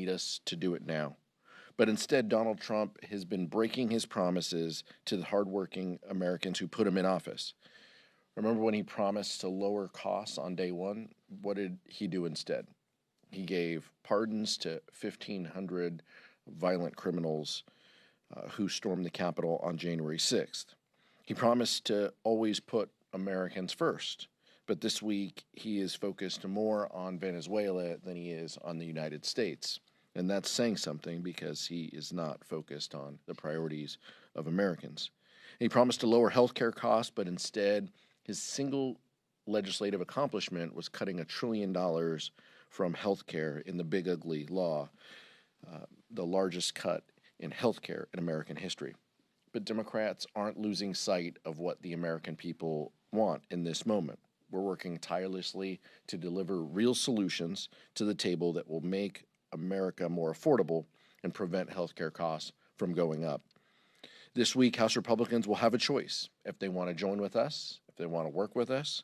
need us to do it now. But instead, Donald Trump has been breaking his promises to the hardworking Americans who put him in office. Remember when he promised to lower costs on day one? What did he do instead? He gave pardons to 1,500 violent criminals who stormed the Capitol on January 6th. He promised to always put Americans first, but this week he is focused more on Venezuela than he is on the United States. And that's saying something because he is not focused on the priorities of Americans. He promised to lower health care costs, but instead his single legislative accomplishment was cutting $1 trillion from health care in the Big Ugly Law, the largest cut in health care in American history. But Democrats aren't losing sight of what the American people want in this moment. We're working tirelessly to deliver real solutions to the table that will make America more affordable and prevent health care costs from going up. This week, House Republicans will have a choice if they want to join with us, if they want to work with us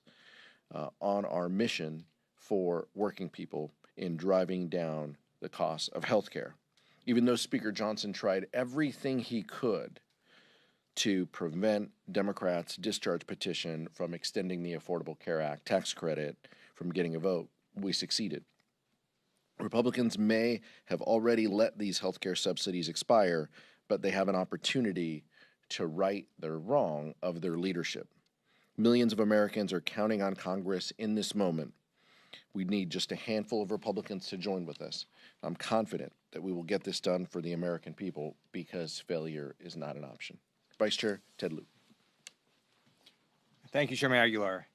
on our mission for working people in driving down the cost of health care. Even though Speaker Johnson tried everything he could to prevent Democrats' discharge petition from extending the Affordable Care Act tax credit from getting a vote, we succeeded. Republicans may have already let these health care subsidies expire, but they have an opportunity to right the wrong of their leadership. Millions of Americans are counting on Congress in this moment. We need just a handful of Republicans to join with us. I'm confident that we will get this done for the American people because failure is not an option. Vice Chair Ted Lieu. Thank you, Chairman Aguilar.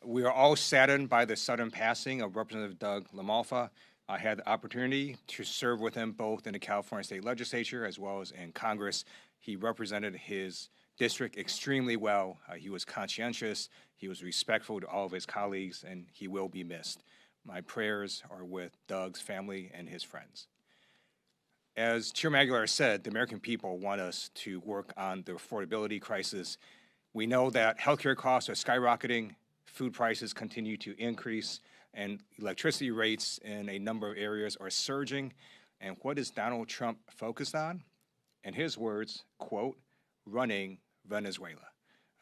We are all saddened by the sudden passing of Representative Doug LaMalfa. I had the opportunity to serve with him both in the California State Legislature as well as in Congress. He represented his district extremely well. He was conscientious, he was respectful to all of his colleagues, and he will be missed. My prayers are with Doug's family and his friends. As Chairman Aguilar said, the American people want us to work on the affordability crisis. We know that healthcare costs are skyrocketing, food prices continue to increase, and electricity rates in a number of areas are surging. And what is Donald Trump focused on? In his words, quote, running Venezuela.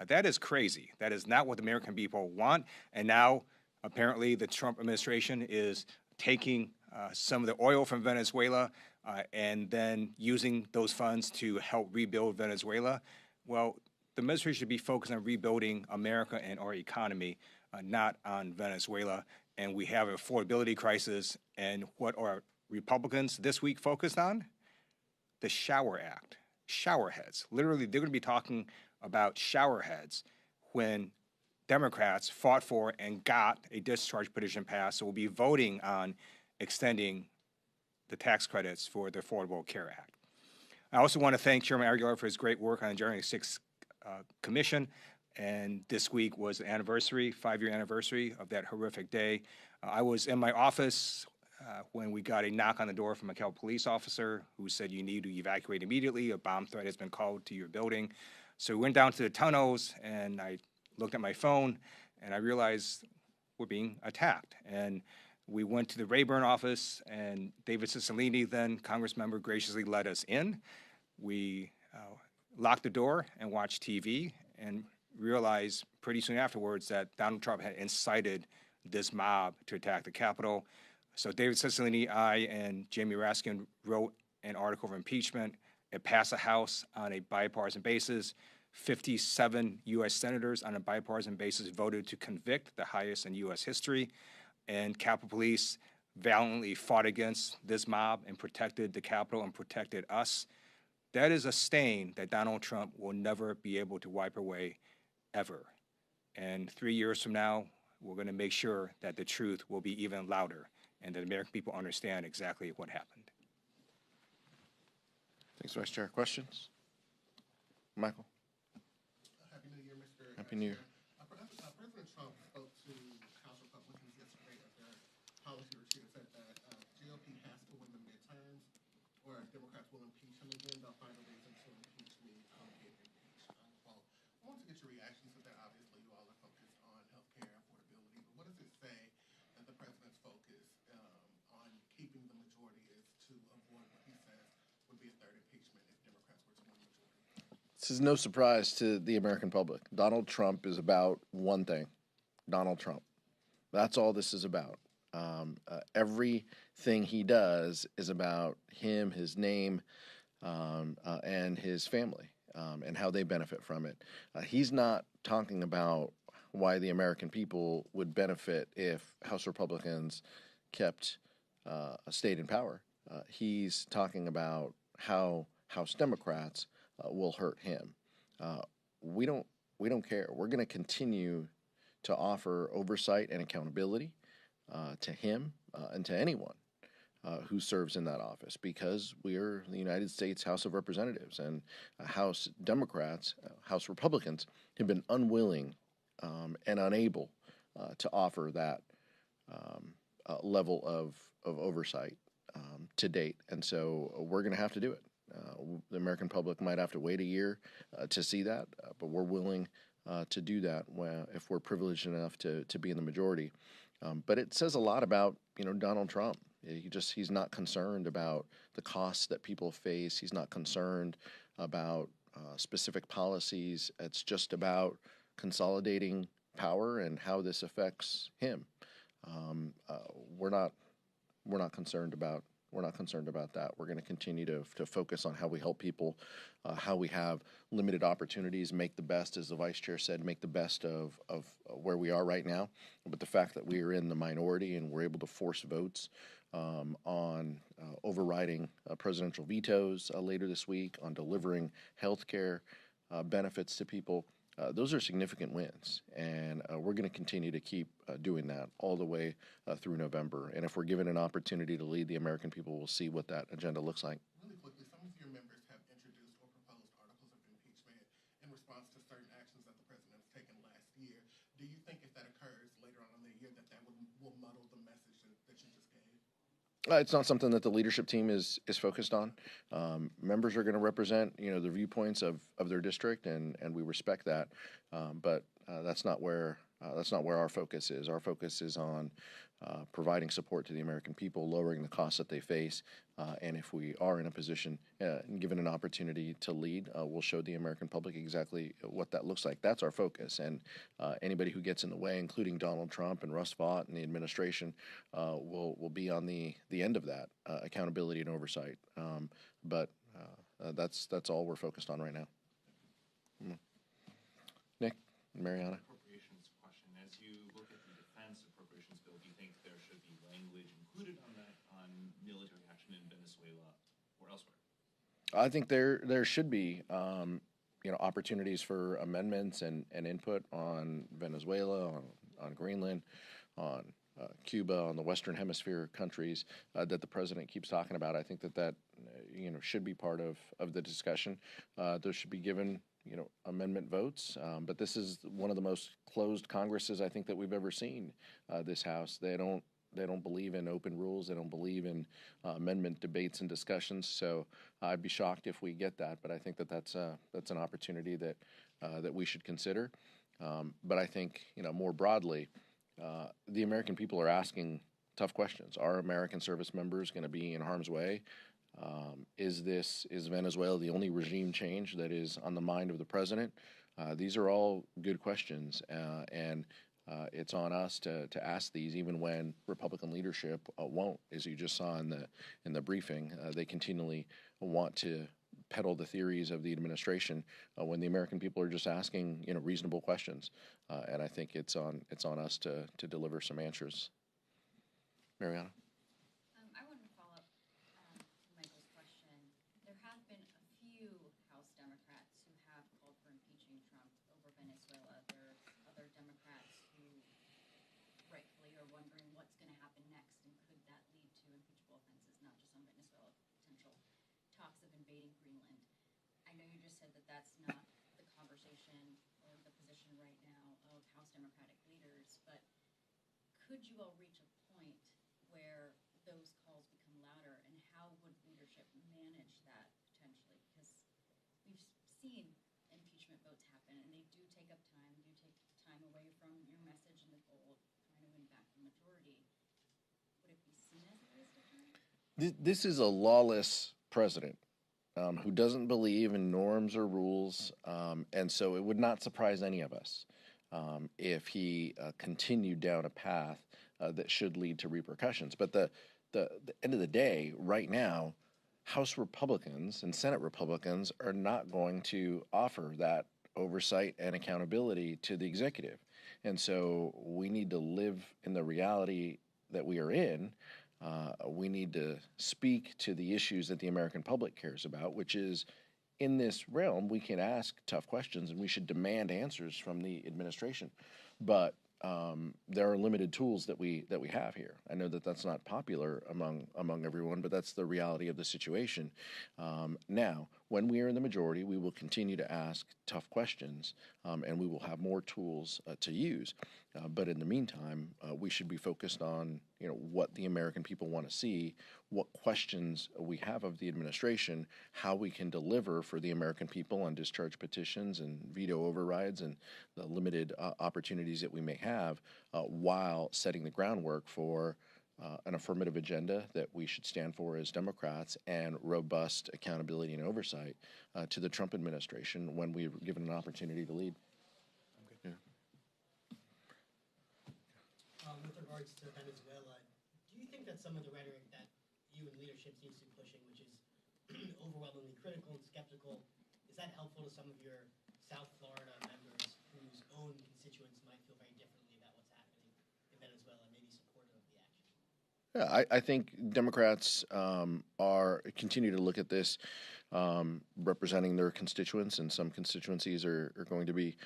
That is crazy. That is not what the American people want. And now, apparently, the Trump administration is taking some of the oil from Venezuela and then using those funds to help rebuild Venezuela. Well, the administration should be focused on rebuilding America and our economy, not on Venezuela. And we have an affordability crisis. And what are Republicans this week focused on? The Shower Act. Showerheads. Literally, they're going to be talking about showerheads when Democrats fought for and got a discharge petition passed. So we'll be voting on extending the tax credits for the Affordable Care Act. I also want to thank Chairman Aguilar for his great work on the January 6th Commission. And this week was the anniversary, 5-year anniversary of that horrific day. I was in my office when we got a knock on the door from a Cal police officer who said you need to evacuate immediately. A bomb threat has been called to your building. So we went down to the tunnels, and I looked at my phone, and I realized we're being attacked. And we went to the Rayburn office, and David Cicilline, then Congress member, graciously let us in. We locked the door and watched TV and realized pretty soon afterwards that Donald Trump had incited this mob to attack the Capitol. So David Cicilline, I, and Jamie Raskin wrote an article of impeachment. It passed the House on a bipartisan basis. 57 U.S. senators on a bipartisan basis voted to convict, the highest in U.S. history. And Capitol Police valiantly fought against this mob and protected the Capitol and protected us. That is a stain that Donald Trump will never be able to wipe away, ever. And 3 years from now, we're going to make sure that the truth will be even louder and that the American people understand exactly what happened. Thanks, Vice Chair. Questions? Michael? Happy New Year, Mr. Happy New Year. President Trump spoke to House Republicans yesterday at their policy retreat and said that GOP has to win the midterms, or Democrats will impeach him again. They'll find a reason to impeach me, get impeached, unquote. I want to get your reactions to that. Obviously, you all are focused on health care affordability, but what does it say that the president's focus on keeping the majority is to This is no surprise to the American public. Donald Trump is about one thing: Donald Trump. That's all this is about. Everything he does is about him, his name, and his family, and how they benefit from it. He's not talking about why the American people would benefit if House Republicans kept a state in power. He's talking about how House Democrats will hurt him. We don't care. We're going to continue to offer oversight and accountability to him and to anyone who serves in that office, because we are the United States House of Representatives, and House Democrats, House Republicans have been unwilling and unable to offer that level of oversight to date. And so we're going to have to do it. The American public might have to wait a year to see that, but we're willing to do that if we're privileged enough to be in the majority. But it says a lot about Donald Trump. He's not concerned about the costs that people face. He's not concerned about specific policies. It's just about consolidating power and how this affects him. We're not concerned about that. We're going to continue to focus on how we help people, how we have limited opportunities, make the best, as the vice chair said, make the best of where we are right now. But the fact that we are in the minority and we're able to force votes on overriding presidential vetoes later this week, on delivering health care benefits to people, those are significant wins, and we're going to continue to keep doing that all the way through November. And if we're given an opportunity to lead the American people, we'll see what that agenda looks like. Really quickly, some of your members have introduced or proposed articles of impeachment in response to certain actions that the president has taken last year. Do you think if that occurs later on in the year that will muddle the message that you just gave? It's not something that the leadership team is focused on. Members are going to represent, the viewpoints of their district, and we respect that. But that's not where our focus is. Our focus is on providing support to the American people, lowering the costs that they face, and if we are in a position and given an opportunity to lead, we'll show the American public exactly what that looks like. That's our focus, and anybody who gets in the way, including Donald Trump and Russ Vought and the administration, will be on the end of that accountability and oversight. But that's all we're focused on right now. Nick, Mariana. Appropriations question. As you look at the defense appropriations bill, do you think there should be language included on that on military action in Venezuela or elsewhere? I think there should be opportunities for amendments and input on Venezuela, on Greenland, on Cuba, on the Western Hemisphere countries that the president keeps talking about. I think that should be part of the discussion. Those should be given amendment votes, but this is one of the most closed Congresses I think that we've ever seen. This House, they don't believe in open rules. They don't believe in amendment debates and discussions. So I'd be shocked if we get that. But I think that's an opportunity that we should consider. But I think more broadly, the American people are asking tough questions. Are American service members going to be in harm's way? Is Venezuela the only regime change that is on the mind of the president? These are all good questions, and it's on us to ask these, even when Republican leadership won't. As you just saw in the briefing, they continually want to peddle the theories of the administration when the American people are just asking reasonable questions. And I think it's on us to deliver some answers. Mariana. I wanted to follow up Michael's question. There have been a few House Democrats who have called for impeaching Trump over Venezuela. There are other Democrats who rightfully are wondering what's going to happen next, and could that lead to impeachable offenses, not just on Venezuela, potential talks of invading Greenland. I know you just said that that's not the conversation or the position right now of House Democratic leaders, but could you all reach a point where those calls become louder, and how would leadership manage that potentially? Because we've seen impeachment votes happen, and they do take up time, do take time away from your message and the goal of trying to win back the majority. Would it be seen as a waste of time? This is a lawless president. who doesn't believe in norms or rules, and so it would not surprise any of us if he continued down a path that should lead to repercussions. But the end of the day, right now, House Republicans and Senate Republicans are not going to offer that oversight and accountability to the executive. And so we need to live in the reality that we are in. We need to speak to the issues that the American public cares about, which is in this realm, we can ask tough questions and we should demand answers from the administration. But there are limited tools that we have here. I know that that's not popular among everyone, but that's the reality of the situation. Now, when we are in the majority, we will continue to ask tough questions, and we will have more tools to use. But in the meantime, we should be focused on what the American people want to see, what questions we have of the administration, how we can deliver for the American people on discharge petitions and veto overrides and the limited opportunities that we may have, while setting the groundwork for an affirmative agenda that we should stand for as Democrats and robust accountability and oversight to the Trump administration when we're given an opportunity to lead. With regards to Venezuela, do you think that some of the rhetoric that you and leadership seems to be pushing, which is overwhelmingly critical and skeptical, is that helpful to some of your South Florida members whose own constituents might feel very differently about what's happening in Venezuela and maybe supportive of the action? Yeah, I think Democrats continue to look at this representing their constituents, and some constituencies are going to be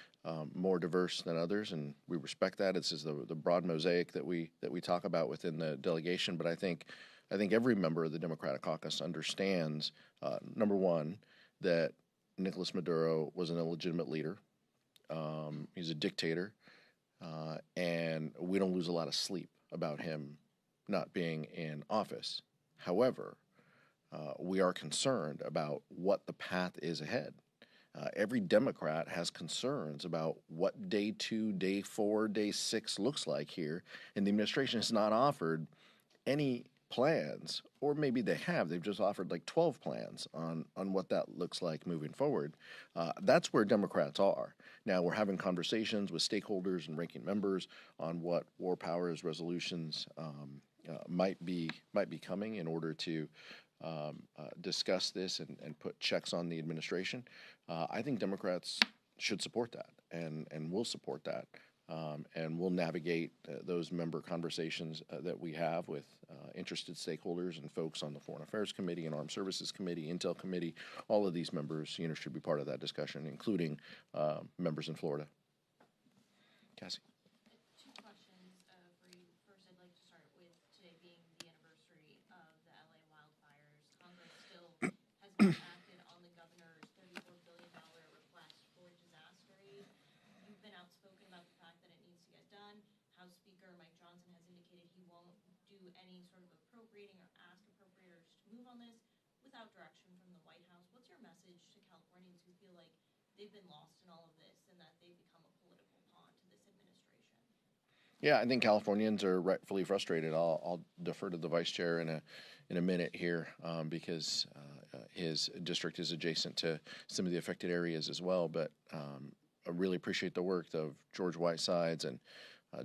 more diverse than others, and we respect that. It's just the broad mosaic that we talk about within the delegation. But I think every member of the Democratic caucus understands, number one, that Nicolas Maduro was an illegitimate leader. He's a dictator, and we don't lose a lot of sleep about him not being in office. However, we are concerned about what the path is ahead. Every Democrat has concerns about what day 2, day 4, day 6 looks like here, and the administration has not offered any plans, or maybe they have. They've just offered like 12 plans on what that looks like moving forward. That's where Democrats are. Now, we're having conversations with stakeholders and ranking members on what war powers resolutions might be coming in order to discuss this and put checks on the administration. I think Democrats should support that and will support that. And we'll navigate those member conversations that we have with interested stakeholders and folks on the Foreign Affairs Committee and Armed Services Committee, Intel Committee. All of these members, should be part of that discussion, including members in Florida. Cassie. Two questions for you. First, I'd like to start with today being the anniversary of the LA wildfires. Congress still has not acted on the governor's $34 billion request for disaster aid. You've been outspoken about the fact that it needs to get done. House Speaker Mike Johnson has indicated he won't do any sort of appropriating or ask appropriators to move on this without direction from the White House. What's your message to Californians who feel like they've been lost in all of this and that they've become a political pawn to this administration? Yeah, I think Californians are rightfully frustrated. I'll defer to the vice chair in a minute here because his district is adjacent to some of the affected areas as well. But I really appreciate the work of George Whitesides and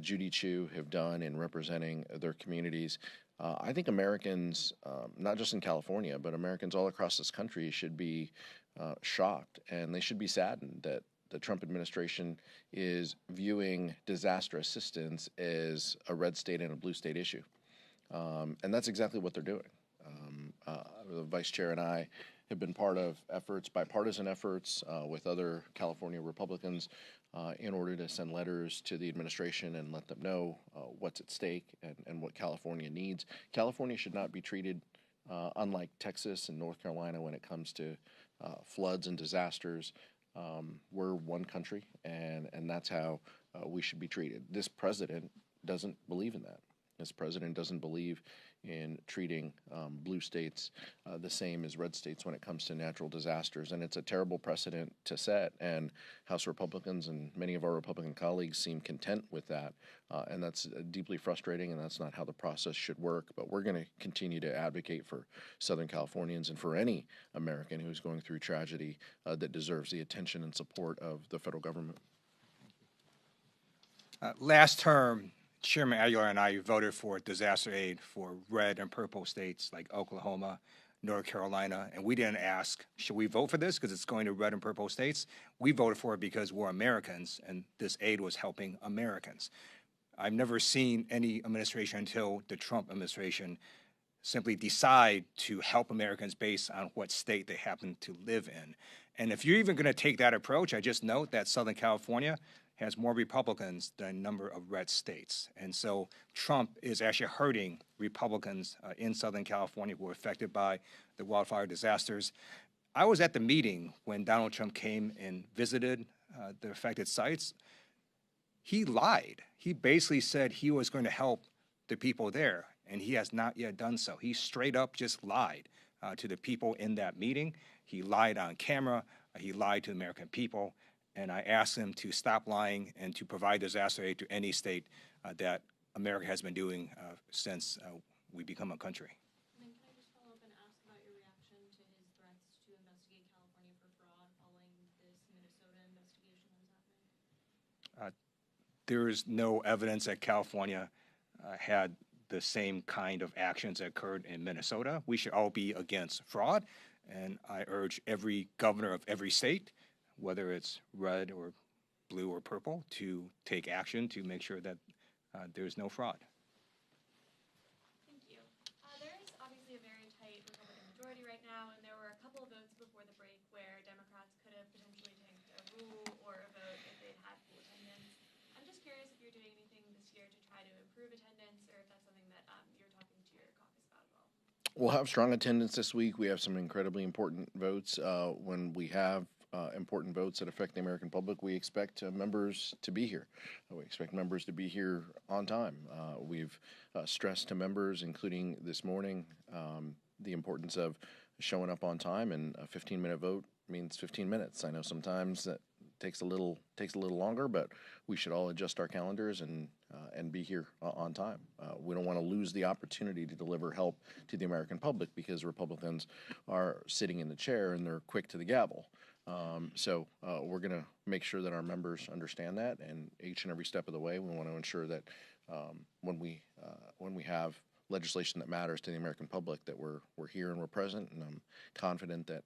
Judy Chu have done in representing their communities. I think Americans, not just in California, but Americans all across this country should be shocked, and they should be saddened that the Trump administration is viewing disaster assistance as a red state and a blue state issue. And that's exactly what they're doing. The vice chair and I have been part of bipartisan efforts with other California Republicans in order to send letters to the administration and let them know what's at stake and what California needs. California should not be treated unlike Texas and North Carolina when it comes to floods and disasters. We're one country, and that's how we should be treated. This president doesn't believe in that. This president doesn't believe in treating blue states the same as red states when it comes to natural disasters. And it's a terrible precedent to set, and House Republicans and many of our Republican colleagues seem content with that. And that's deeply frustrating, and that's not how the process should work. But we're going to continue to advocate for Southern Californians and for any American who's going through tragedy that deserves the attention and support of the federal government. Last term, Chairman Aguilar and I voted for disaster aid for red and purple states like Oklahoma, North Carolina, and we didn't ask, should we vote for this because it's going to red and purple states? We voted for it because we're Americans, and this aid was helping Americans. I've never seen any administration until the Trump administration simply decide to help Americans based on what state they happen to live in. And if you're even going to take that approach, I just note that Southern California has more Republicans than a number of red states. And so Trump is actually hurting Republicans in Southern California who were affected by the wildfire disasters. I was at the meeting when Donald Trump came and visited the affected sites. He lied. He basically said he was going to help the people there, and he has not yet done so. He straight up just lied to the people in that meeting. He lied on camera. He lied to the American people. And I asked him to stop lying and to provide disaster aid to any state that America has been doing since we become a country. And then can I just follow up and ask about your reaction to his threats to investigate California for fraud following this Minnesota investigation that was happening? There is no evidence that California had the same kind of actions that occurred in Minnesota. We should all be against fraud, and I urge every governor of every state, whether it's red or blue or purple, to take action to make sure that there's no fraud. Thank you. There is obviously a very tight Republican majority right now, and there were a couple of votes before the break where Democrats could have potentially tanked a rule or a vote if they'd had full attendance. I'm just curious if you're doing anything this year to try to improve attendance, or if that's something that you're talking to your caucus about as well. We'll have strong attendance this week. We have some incredibly important votes. When we have important votes that affect the American public, we expect members to be here. We expect members to be here on time. We've stressed to members, including this morning, the importance of showing up on time, and a 15-minute vote means 15 minutes. I know sometimes that takes a little longer, but we should all adjust our calendars and be here on time. We don't want to lose the opportunity to deliver help to the American public because Republicans are sitting in the chair and they're quick to the gavel. So we're going to make sure that our members understand that, and each and every step of the way, we want to ensure that when we have legislation that matters to the American public, that we're here and we're present. And I'm confident that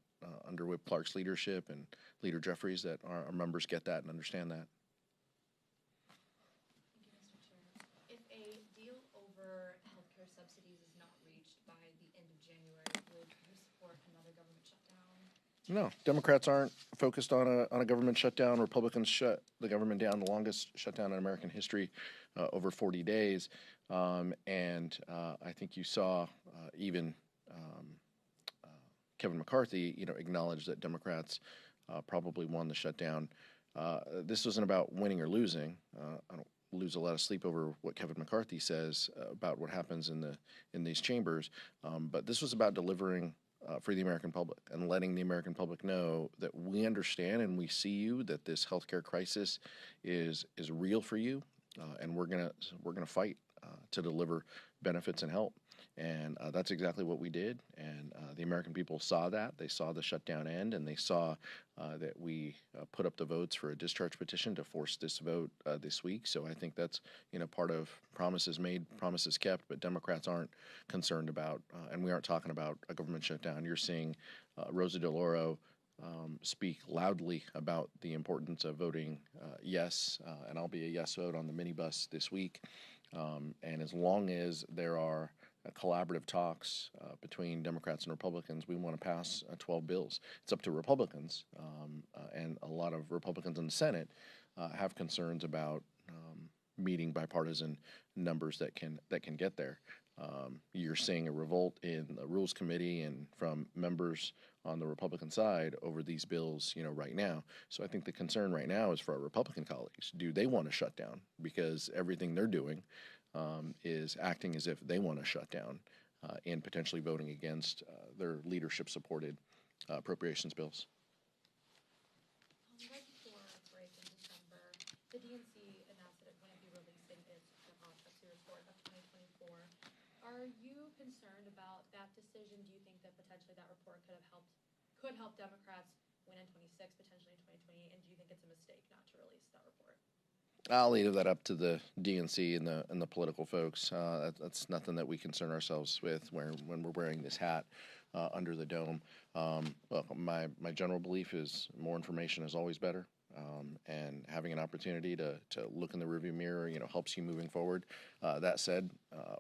under Whip Clark's leadership and Leader Jeffries, that our members get that and understand that. Thank you, Mr. Chair. If a deal over healthcare subsidies is not reached by the end of January, would you support another government shutdown? No, Democrats aren't focused on a government shutdown. Republicans shut the government down, the longest shutdown in American history, over 40 days. And I think you saw even Kevin McCarthy, acknowledge that Democrats probably won the shutdown. This wasn't about winning or losing. I don't lose a lot of sleep over what Kevin McCarthy says about what happens in these chambers, but this was about delivering for the American public and letting the American public know that we understand and we see you, that this healthcare crisis is real for you, and we're gonna fight to deliver benefits and help. And that's exactly what we did. And the American people saw that. They saw the shutdown end, and they saw that we put up the votes for a discharge petition to force this vote this week. So I think that's part of promises made, promises kept. But Democrats aren't concerned about, and we aren't talking about a government shutdown. You're seeing Rosa DeLauro speak loudly about the importance of voting yes, and I'll be a yes vote on the minibus this week. And as long as there are collaborative talks between Democrats and Republicans, we want to pass 12 bills. It's up to Republicans, and a lot of Republicans in the Senate have concerns about meeting bipartisan numbers that can get there. You're seeing a revolt in the Rules Committee and from members on the Republican side over these bills, right now. So I think the concern right now is for our Republican colleagues. Do they want to shut down? Because everything they're doing is acting as if they want to shut down. in potentially voting against their leadership-supported appropriations bills. Right before break in December, the DNC announced that it wouldn't be releasing its autopsy report of 2024. Are you concerned about that decision? Do you think that potentially that report could help Democrats win in 26, potentially in 2028? And do you think it's a mistake not to release that report? I'll leave that up to the DNC and the political folks. That's nothing that we concern ourselves with when we're wearing this hat under the dome. Look, my general belief is more information is always better, and having an opportunity to look in the rearview mirror, helps you moving forward. That said,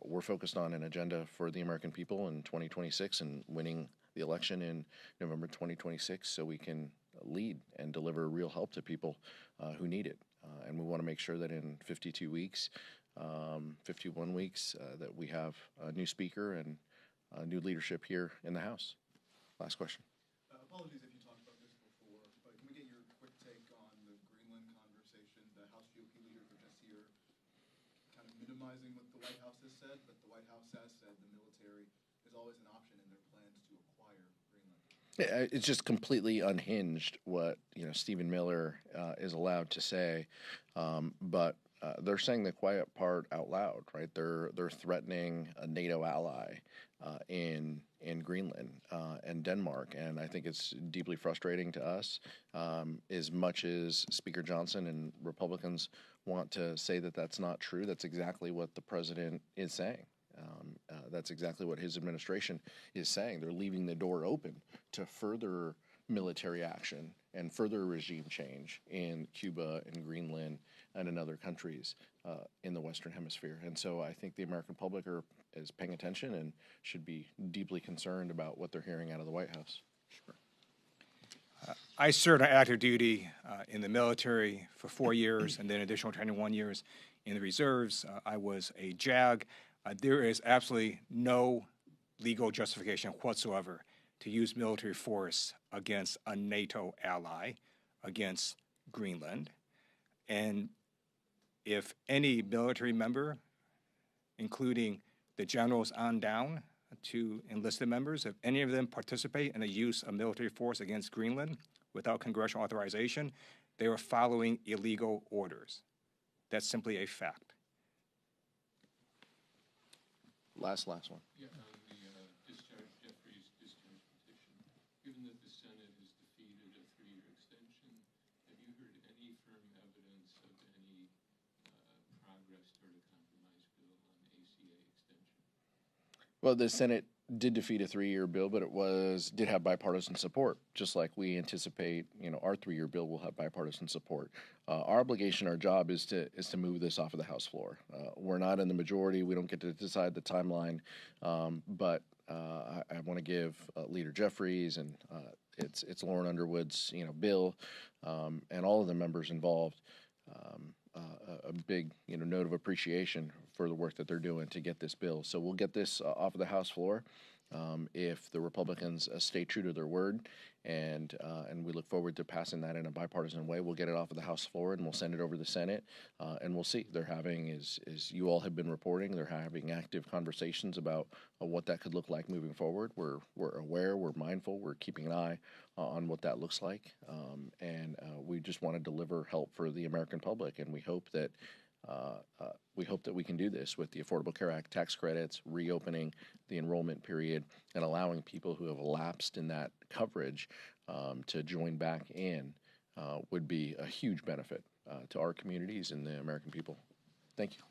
we're focused on an agenda for the American people in 2026 and winning the election in November 2026, so we can lead and deliver real help to people who need it. And we want to make sure that in 52 weeks, 51 weeks, that we have a new speaker and new leadership here in the House. Last question. Apologies if you talked about this before, but can we get your quick take on the Greenland conversation? The House GOP leaders were just here kind of minimizing what the White House has said, but the White House has said the military is always an option in their plans to acquire Greenland. Yeah, it's just completely unhinged what Stephen Miller is allowed to say, but they're saying the quiet part out loud, right? They're threatening a NATO ally in Greenland and Denmark, and I think it's deeply frustrating to us. As much as Speaker Johnson and Republicans want to say that that's not true, that's exactly what the president is saying. That's exactly what his administration is saying. They're leaving the door open to further military action and further regime change in Cuba and Greenland and in other countries in the Western Hemisphere. And so I think the American public is paying attention and should be deeply concerned about what they're hearing out of the White House. Sure. I served on active duty in the military for 4 years and then additional 21 years in the reserves. I was a JAG. There is absolutely no legal justification whatsoever to use military force against a NATO ally, against Greenland. And if any military member, including the generals on down to enlisted members, if any of them participate in the use of military force against Greenland without congressional authorization, they are following illegal orders. That's simply a fact. Last one. Yeah, on the Jeffries discharge petition, given that the Senate has defeated a 3-year extension, have you heard any firm evidence of any progress toward a compromise bill on ACA extension? Well, the Senate did defeat a 3-year bill, but it did have bipartisan support, just like we anticipate, our 3-year bill will have bipartisan support. Our obligation, our job is to move this off of the House floor. We're not in the majority. We don't get to decide the timeline, but I want to give Leader Jeffries and it's Lauren Underwood's bill and all of the members involved a big note of appreciation for the work that they're doing to get this bill. So we'll get this off of the House floor if the Republicans stay true to their word, and we look forward to passing that in a bipartisan way. We'll get it off of the House floor and we'll send it over to the Senate, and we'll see. They're having, as you all have been reporting, they're having active conversations about what that could look like moving forward. We're aware, we're mindful, we're keeping an eye on what that looks like, and we just want to deliver help for the American public, and we hope that we can do this with the Affordable Care Act tax credits, reopening the enrollment period, and allowing people who have lapsed in that coverage to join back in would be a huge benefit to our communities and the American people. Thank you.